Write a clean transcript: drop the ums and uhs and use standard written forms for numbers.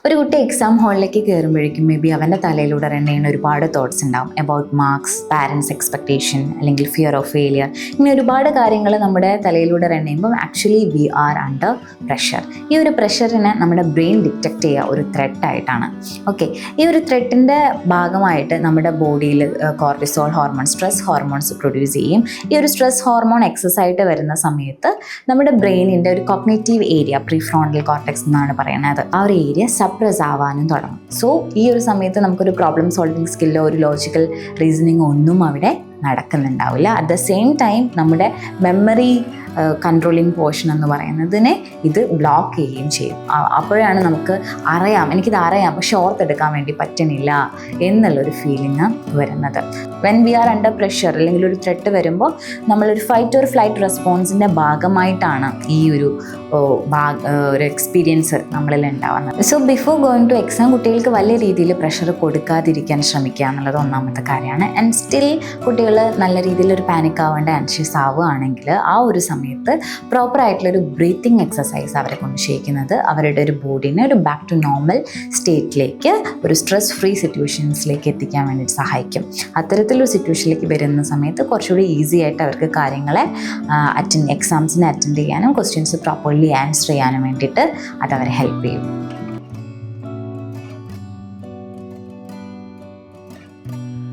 ഒരു കുട്ടി എക്സാം ഹാളിലേക്ക് കയറുമ്പോഴേക്കും മേ ബി അവൻ്റെ തലയിലൂടെ റൺ ചെയ്യുന്ന ഒരുപാട് തോട്ട്സ് ഉണ്ടാവും അബൌട്ട് മാർക്സ്, പാരൻസ് എക്സ്പെക്ടേഷൻ, അല്ലെങ്കിൽ ഫിയർ ഓഫ് ഫെയിലിയർ. ഇങ്ങനെ ഒരുപാട് കാര്യങ്ങൾ നമ്മുടെ തലയിലൂടെ റൺ ചെയ്യുമ്പോൾ actually we are under pressure. ഈ ഒരു പ്രഷറിനെ നമ്മുടെ ബ്രെയിൻ ഡിറ്റക്റ്റ് ചെയ്യുക ഒരു ത്രെട്ടായിട്ടാണ്. ഓക്കെ, ഈ ഒരു ത്രെട്ടിൻ്റെ ഭാഗമായിട്ട് നമ്മുടെ ബോഡിയിൽ cortisol hormone, stress hormones produce ചെയ്യും. ഈ ഒരു സ്ട്രെസ് ഹോർമോൺ എക്സസ് ആയിട്ട് വരുന്ന സമയത്ത് നമ്മുടെ ബ്രെയിനിൻ്റെ ഒരു cognitive area, pre frontal cortex എന്നാണ് പറയുന്നത്, ആ ഒരു ഏരിയ സപ്രസ് ആവാനും തുടങ്ങും. സോ ഈ ഒരു സമയത്ത് നമുക്കൊരു പ്രോബ്ലം സോൾവിങ് സ്കില്ലോ ഒരു ലോജിക്കൽ റീസണിങ് ഒന്നും അവിടെ നടക്കുന്നുണ്ടാവില്ല. അറ്റ് ദ സെയിം ടൈം നമ്മുടെ മെമ്മറി കൺട്രോളിങ് പോർഷൻ എന്ന് പറയുന്നതിനെ ഇത് ബ്ലോക്ക് ചെയ്യുകയും ചെയ്യും. അപ്പോഴാണ് നമുക്ക് എനിക്കിത് അറിയാം പക്ഷെ ഓർത്തെടുക്കാൻ വേണ്ടി പറ്റണില്ല എന്നുള്ളൊരു ഫീലിംഗ് വരുന്നത്. When we are under pressure അല്ലെങ്കിൽ ഒരു ത്രെട്ട് വരുമ്പോൾ നമ്മളൊരു ഫൈറ്റ് ഓർ ഫ്ലൈറ്റ് റെസ്പോൺസിൻ്റെ ഭാഗമായിട്ടാണ് ഈ ഒരു എക്സ്പീരിയൻസ് നമ്മളിൽ ഉണ്ടാവുന്നത്. So before going two exam കുട്ടികൾക്ക് വലിയ രീതിയിൽ പ്രഷർ കൊടുക്കാതിരിക്കാൻ ശ്രമിക്കുക എന്നുള്ളത് ഒന്നാമത്തെ കാര്യമാണ്. ആൻഡ് സ്റ്റിൽ കുട്ടികൾ നല്ല രീതിയിൽ ഒരു പാനിക് ആവേണ്ട, ആൻഷ്യസ് ആവുകയാണെങ്കിൽ ആ ഒരു സമയത്ത് പ്രോപ്പറായിട്ടുള്ളൊരു ബ്രീത്തിങ് എക്സസൈസ് അവരെ കൊണ്ട് ചെയ്യിക്കുന്നത് അവരുടെ ഒരു ബോഡീനെ ഒരു ബാക്ക് ടു നോർമൽ സ്റ്റേറ്റിലേക്ക്, ഒരു സ്ട്രെസ് ഫ്രീ സിറ്റുവേഷൻസിലേക്ക് എത്തിക്കാൻ വേണ്ടിയിട്ട് സഹായിക്കും. അത്തരത്തിലൊരു സിറ്റുവേഷനിലേക്ക് വരുന്ന സമയത്ത് കുറച്ചുകൂടി ഈസി ആയിട്ട് അവർക്ക് കാര്യങ്ങളെ എക്സാംസിനെ അറ്റൻഡ് ചെയ്യാനും ക്വസ്റ്റ്യൻസ് പ്രോപ്പർലി ആൻസർ ചെയ്യാനും വേണ്ടിയിട്ട് അതവരെ ഹെൽപ്പ് ചെയ്യും.